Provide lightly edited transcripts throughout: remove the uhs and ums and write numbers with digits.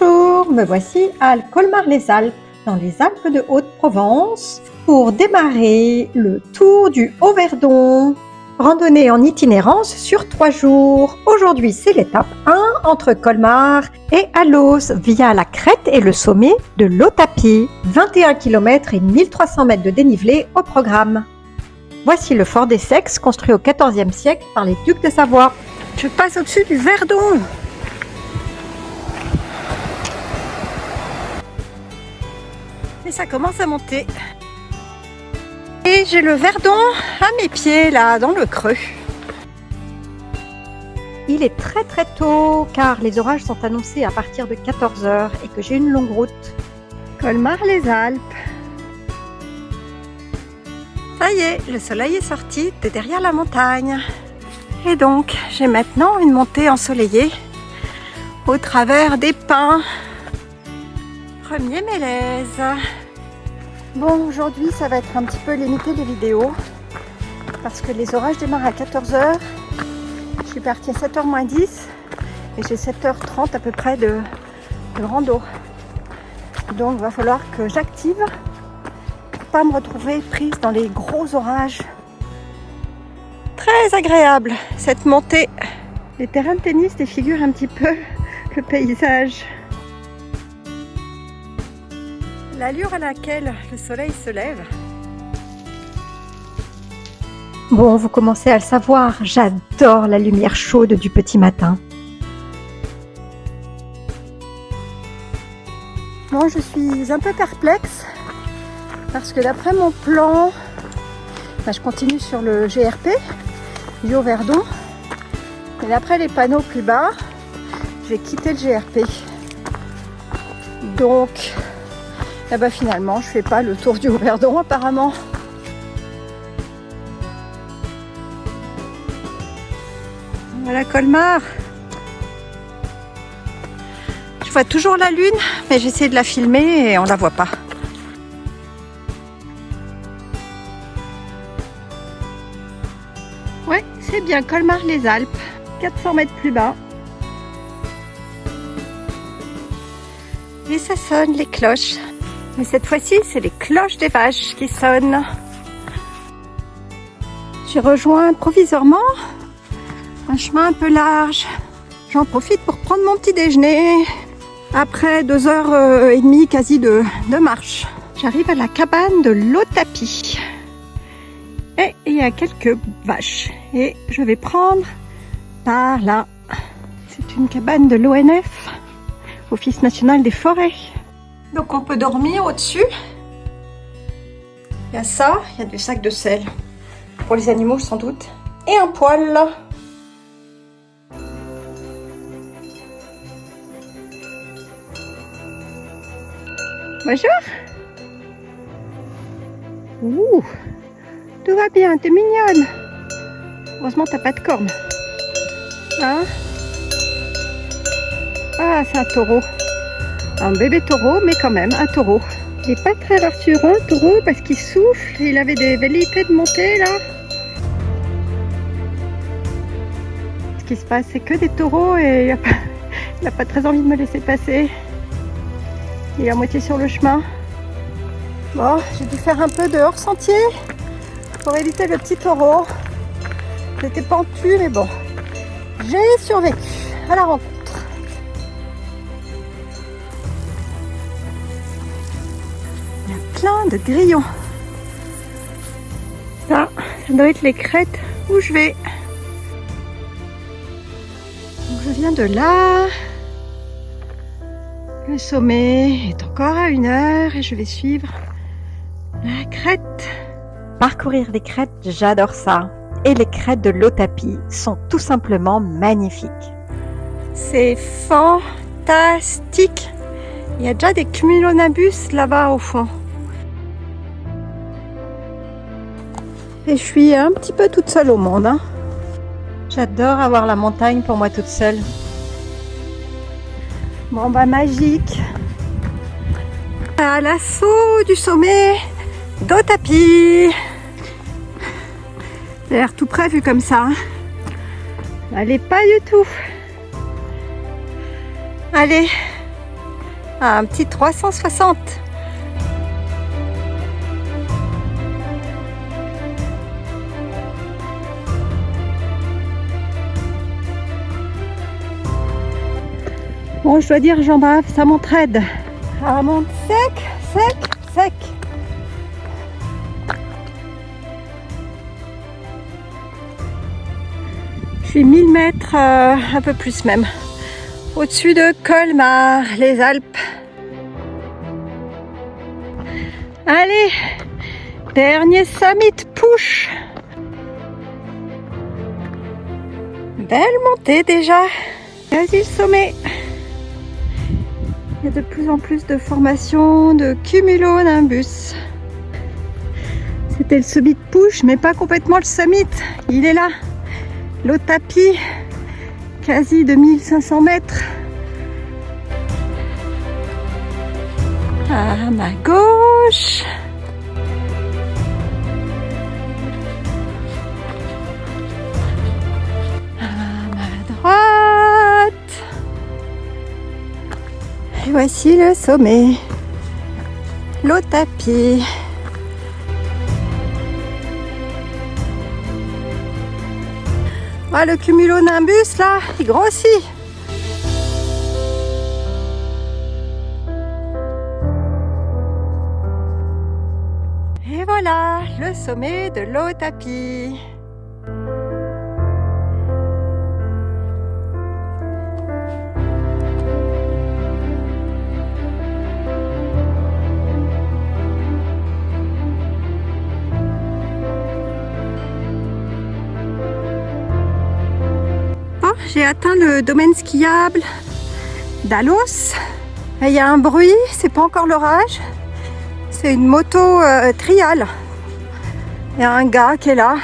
Bonjour, me voici à Colmar-les-Alpes, dans les Alpes de Haute-Provence, pour démarrer le tour du Haut-Verdon. Randonnée en itinérance sur 3 jours. Aujourd'hui, c'est l'étape 1 entre Colmar et Allos via la crête et le sommet de l'Haut-Tapis. 21 km et 1300 mètres de dénivelé au programme. Voici le fort des Sexes, construit au XIVe siècle par les ducs de Savoie. Je passe au-dessus du Verdon. Et ça commence à monter. Et j'ai le Verdon à mes pieds, là, dans le creux. Il est très très tôt, car les orages sont annoncés à partir de 14 h et que j'ai une longue route. Colmar-les-Alpes. Ça y est, le soleil est sorti de derrière la montagne. Et donc, j'ai maintenant une montée ensoleillée au travers des pins. Premier mélèze. Bon, aujourd'hui, ça va être un petit peu limité les vidéos parce que les orages démarrent à 14 h. Je suis partie à 7 h moins 10 et j'ai 7 h 30 à peu près de rando. Donc, il va falloir que j'active pour pas me retrouver prise dans les gros orages. Très agréable cette montée. Les terrains de tennis défigurent un petit peu le paysage. L'allure à laquelle le soleil se lève. Bon, vous commencez à le savoir, j'adore la lumière chaude du petit matin. Bon, je suis un peu perplexe parce que d'après mon plan, je continue sur le GRP du Haut-Verdon. Et d'après les panneaux plus bas, j'ai quitté le GRP. Donc, finalement, je fais pas le tour du Haut-Verdon apparemment. Voilà Colmar. Je vois toujours la lune, mais j'essaie de la filmer et on la voit pas. Ouais, c'est bien Colmar-les-Alpes, 400 mètres plus bas. Et ça sonne les cloches. Mais cette fois-ci, c'est les cloches des vaches qui sonnent. J'ai rejoint provisoirement un chemin un peu large. J'en profite pour prendre mon petit déjeuner. Après 2 h 30 quasi de marche. J'arrive à la cabane de l'Haut-Tapis. Et il y a quelques vaches. Et je vais prendre par là. C'est une cabane de l'ONF, Office national des forêts. Donc on peut dormir au-dessus. Il y a ça, il y a du sac de sel. Pour les animaux sans doute. Et un poêle. Bonjour. Ouh, tout va bien, t'es mignonne. Heureusement t'as pas de cornes. Hein? Ah, c'est un taureau. Un bébé taureau, mais quand même un taureau. Il n'est pas très rassurant, le taureau, parce qu'il souffle. Il avait des velléités de monter, là. Ce qui se passe, c'est que des taureaux et il n'a pas très envie de me laisser passer. Il est à moitié sur le chemin. Bon, j'ai dû faire un peu de hors-sentier pour éviter le petit taureau. C'était pentu, mais bon. J'ai survécu à la rencontre. Plein de grillons. Ça doit être les crêtes où je vais. Donc je viens de là. Le sommet est encore à 1 h et je vais suivre la crête. Parcourir les crêtes, j'adore ça. Et les crêtes de l'Haut-Tapis sont tout simplement magnifiques. C'est fantastique. Il y a déjà des cumulonimbus là-bas au fond. Et je suis un petit peu toute seule au monde. Hein. J'adore avoir la montagne pour moi toute seule. Bon magique. À l'assaut du sommet d'Haut-Tapis. Ça a l'air tout près vu comme ça. Allez, pas du tout. Allez, Un petit 360. Bon, je dois dire, Jean-Baph, ça m'entraide. Ça monte sec, sec, sec. Je suis 1000 mètres, un peu plus même, au-dessus de Colmar, les Alpes. Allez, dernier summit push. Belle montée déjà. Quasi le sommet. Il y a de plus en plus de formations de cumulonimbus. C'était le summit push, mais pas complètement le summit. Il est là. Le tapis, quasi 2500 mètres. À ma gauche. À ma droite. Et voici le sommet. Le tapis. Ah, le cumulonimbus là, il grossit. Et voilà, le sommet de l'Haut-Tapis. J'ai atteint le domaine skiable d'Alos. Il y a un bruit, c'est pas encore l'orage. C'est une moto trial. Il y a un gars qui est là.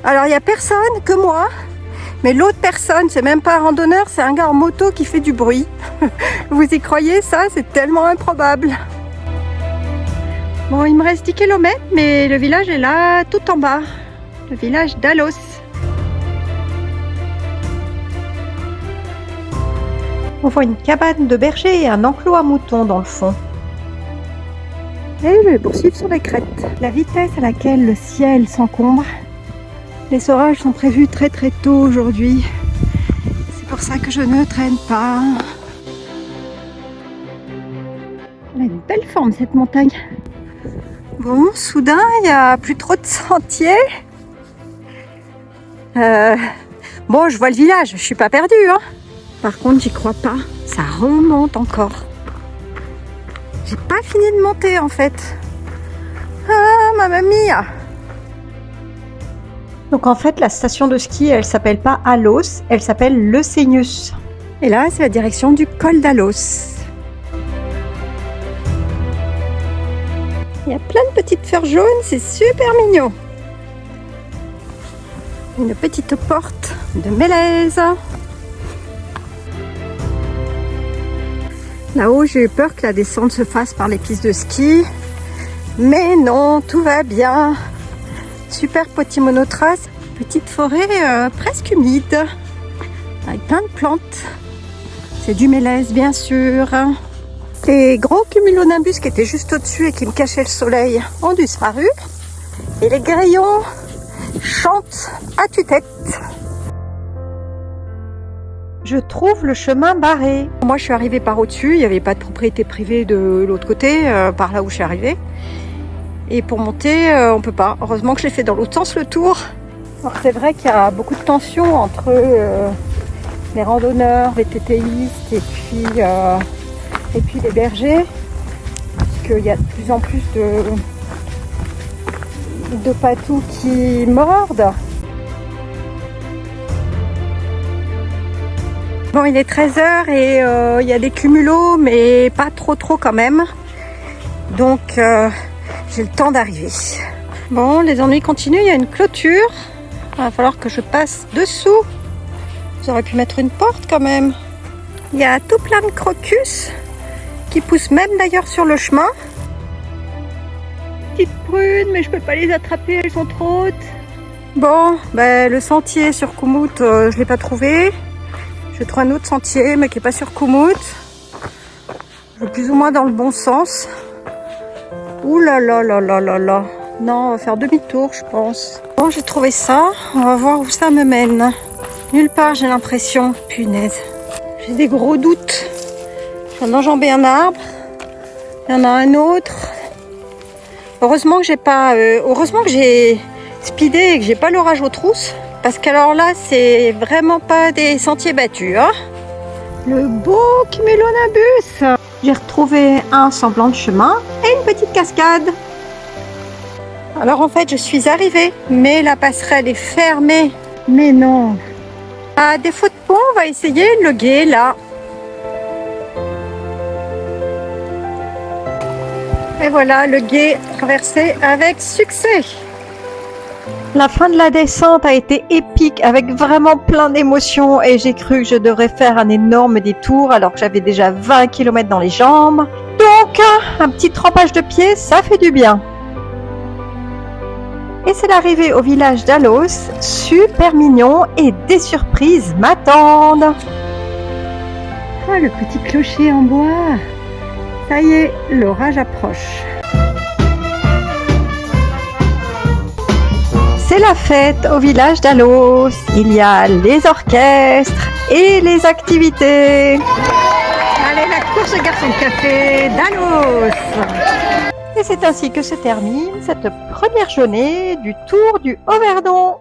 Alors il n'y a personne que moi. Mais l'autre personne, c'est même pas un randonneur, c'est un gars en moto qui fait du bruit. Vous y croyez ça? C'est tellement improbable. Bon, il me reste 10 km, mais le village est là tout en bas. Le village d'Alos. On voit une cabane de berger et un enclos à moutons dans le fond. Et je vais poursuivre sur les crêtes. La vitesse à laquelle le ciel s'encombre, les orages sont prévus très tôt aujourd'hui. C'est pour ça que je ne traîne pas. Elle a une belle forme cette montagne. Bon, soudain, il n'y a plus trop de sentiers. Bon, je vois le village, je suis pas perdue, hein. Par contre, j'y crois pas. Ça remonte encore. J'ai pas fini de monter en fait. Ah, mamma mia! Donc en fait, la station de ski, elle s'appelle pas Alos, elle s'appelle Le Seignus. Et là, c'est la direction du col d'Alos. Il y a plein de petites fleurs jaunes, c'est super mignon. Une petite porte de mélèze. Là-haut, j'ai eu peur que la descente se fasse par les pistes de ski. Mais non, tout va bien. Super petit monotrace. Petite forêt presque humide. Avec plein de plantes. C'est du mélèze, bien sûr. Les gros cumulonimbus qui étaient juste au-dessus et qui me cachaient le soleil ont disparu. Et les grillons chantent à tue-tête. Je trouve le chemin barré. Moi, je suis arrivée par au-dessus. Il n'y avait pas de propriété privée de l'autre côté, par là où je suis arrivée. Et pour monter, on peut pas. Heureusement que je l'ai fait dans l'autre sens, le tour. Alors, c'est vrai qu'il y a beaucoup de tension entre les randonneurs, les TTistes et puis les bergers. Parce qu'il y a de plus en plus de patous qui mordent. Bon, il est 13h et il y a des cumulos, mais pas trop quand même. Donc, j'ai le temps d'arriver. Bon, les ennuis continuent, il y a une clôture. Il va falloir que je passe dessous. J'aurais pu mettre une porte quand même. Il y a tout plein de crocus qui poussent même d'ailleurs sur le chemin. Petites prunes, mais je peux pas les attraper, elles sont trop hautes. Bon, ben, le sentier sur Koumouts, je l'ai pas trouvé. Je trouve un autre sentier, mais qui n'est pas sur Koumouts. plus ou moins dans le bon sens. Ouh là là là là là là. Non, on va faire demi-tour, je pense. Bon, j'ai trouvé ça. On va voir où ça me mène. Nulle part, j'ai l'impression. Punaise. J'ai des gros doutes. Je viens d'enjamber un arbre. Il y en a un autre. Heureusement que j'ai pas... heureusement que j'ai speedé et que j'ai pas l'orage aux trousses. Parce qu'alors là, c'est vraiment pas des sentiers battus. Hein. Le beau cumulonimbus. J'ai retrouvé un semblant de chemin et une petite cascade. Alors en fait, je suis arrivée, mais la passerelle est fermée. Mais non. À défaut de pont, on va essayer le gué là. Et voilà, le gué traversé avec succès. La fin de la descente a été épique avec vraiment plein d'émotions et j'ai cru que je devrais faire un énorme détour alors que j'avais déjà 20 km dans les jambes. Donc, un petit trempage de pied, ça fait du bien. Et c'est l'arrivée au village d'Alos, super mignon et des surprises m'attendent. Ah, le petit clocher en bois. Ça y est, l'orage approche. C'est la fête au village d'Alos. Il y a les orchestres et les activités. Allez, la course au garçon de café d'Alos. Et c'est ainsi que se termine cette première journée du Tour du Haut-Verdon.